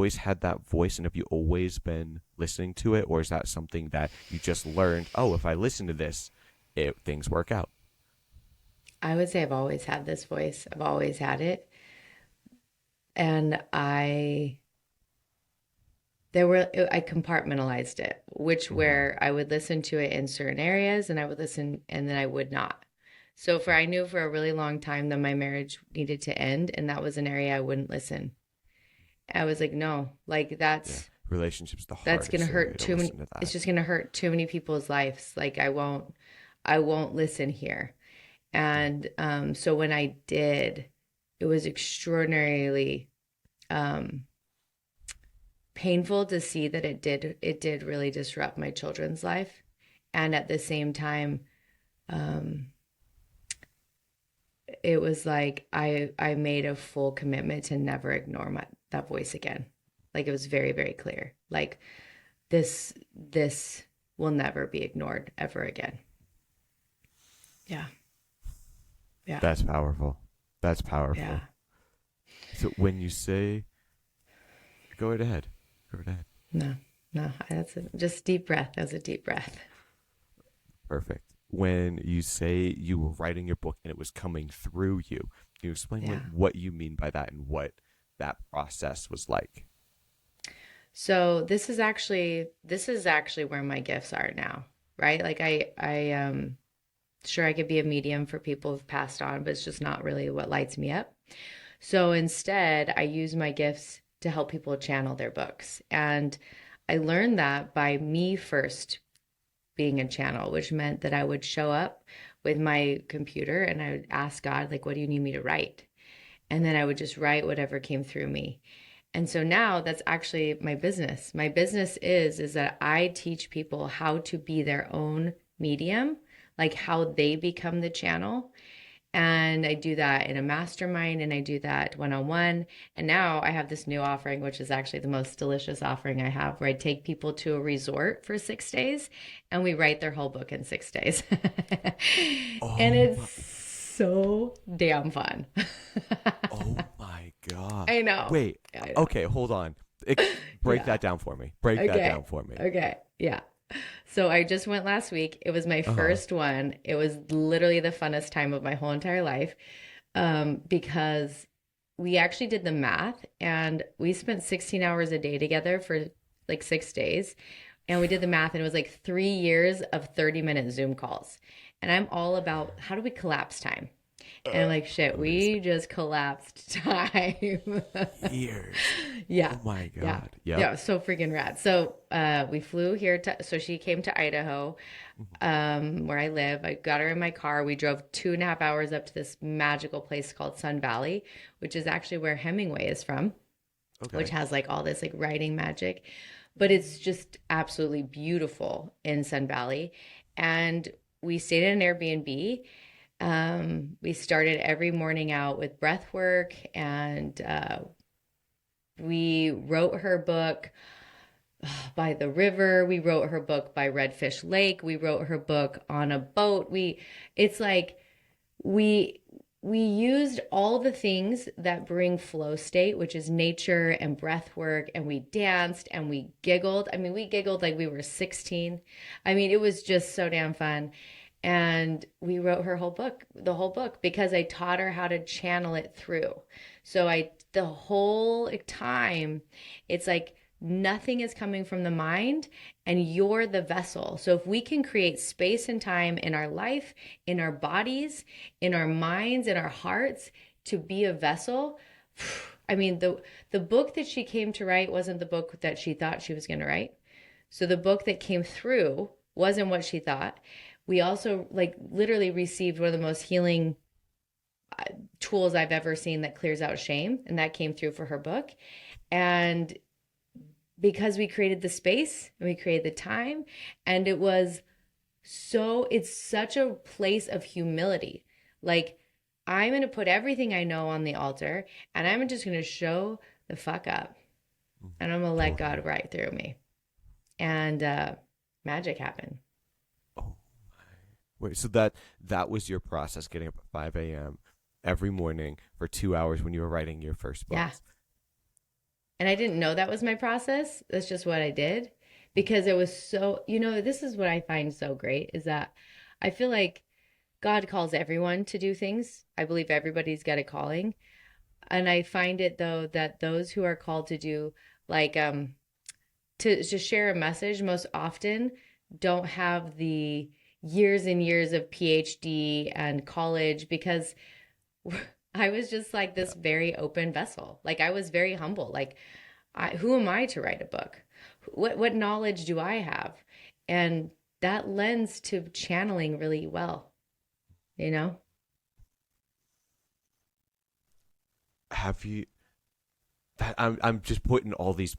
always had that voice, and have you always been listening to it, or is that something that you just learned, oh, if I listen to this, things work out? I would say I've always had this voice. I've always had it. And I compartmentalized it, which Mm-hmm. where I would listen to it in certain areas and I would listen and then I would not. So I knew for a really long time that my marriage needed to end, and that was an area I wouldn't listen. I was like, no, like Yeah. that's Relationships the that's gonna hardest area hurt to too many. listen to It's that. just gonna hurt too many people's lives. Like I won't listen here. Yeah. And so when I did, it was extraordinarily um, painful to see that it did really disrupt my children's life, and at the same time, um, it was like I made a full commitment to never ignore that voice again. Like it was very very clear. Like this will never be ignored ever again. Yeah, yeah, That's powerful. That's yeah. powerful. So when you say, go right ahead. Go right ahead. No, no, just deep breath. That was a deep breath. Perfect. When you say you were writing your book and it was coming through you, can you explain Yeah. what you mean by that and what that process was like? So this is actually where my gifts are now, right? Like I sure I could be a medium for people who've passed on, but it's just not really what lights me up. So instead, I use my gifts to help people channel their books. And I learned that by me first being a channel, which meant that I would show up with my computer and I would ask God, like, what do you need me to write? And then I would just write whatever came through me. And so now that's actually my business. My business is that I teach people how to be their own medium, like how they become the channel. And I do that in a mastermind and I do that one on one. And now I have this new offering, which is actually the most delicious offering I have, where I take people to a resort for 6 days and we write their whole book in 6 days. And Oh it's my, so damn fun. oh my God. I know. Wait. I know. Okay, hold on. Break Yeah. that down for me. Break that Okay. down for me. Okay. Yeah. So I just went last week. It was my Uh-huh. first one. It was literally the funnest time of my whole entire life, because we actually did the math and we spent 16 hours a day together for like 6 days. And we did the math and it was like 3 years of 30-minute Zoom calls. And I'm all about how do we collapse time? And I'm like, shit, we Amazing. just collapsed time. Years. Yeah. Oh my Yeah. God. Yep. Yeah. So freaking rad. So we flew here so she came to Idaho, where I live. I got her in my car. We drove 2.5 hours up to this magical place called Sun Valley, which is actually where Hemingway is from, which Okay. has like all this like writing magic. But it's just absolutely beautiful in Sun Valley. And we stayed in an Airbnb. We started every morning out with breath work and we wrote her book by the river. We wrote her book by Redfish Lake. We wrote her book on a boat. It's like we we used all the things that bring flow state, which is nature and breath work, and we danced and we giggled. I mean, we giggled like we were 16. I mean, it was just so damn fun. And we wrote her whole book, the whole book, because I taught her how to channel it through. So the whole time, it's like nothing is coming from the mind and you're the vessel. So if we can create space and time in our life, in our bodies, in our minds, in our hearts to be a vessel, I mean, the book that she came to write wasn't the book that she thought she was going to write. So the book that came through wasn't what she thought. We also like literally received one of the most healing tools I've ever seen that clears out shame, and that came through for her book. And because we created the space and we created the time, and it's such a place of humility. Like, I'm going to put everything I know on the altar and I'm just going to show the fuck up Mhm. and I'm going to let Totally. God write through me. And magic happened. Oh wait, so that was your process, getting up at 5 a.m. every morning for 2 hours when you were writing your first Yeah. books. And I didn't know that was my process. That's just what I did because it was so, this is what I find so great is that I feel like God calls everyone to do things. I believe everybody's got a calling. And I find it though that those who are called to do like to share a message most often don't have the years and years of PhD and college because I was just like Yeah. this very open vessel. Like I was very humble. Like who am I to write a book? What knowledge do I have? And that lends to channeling really well, you know? Have you? I'm just putting all these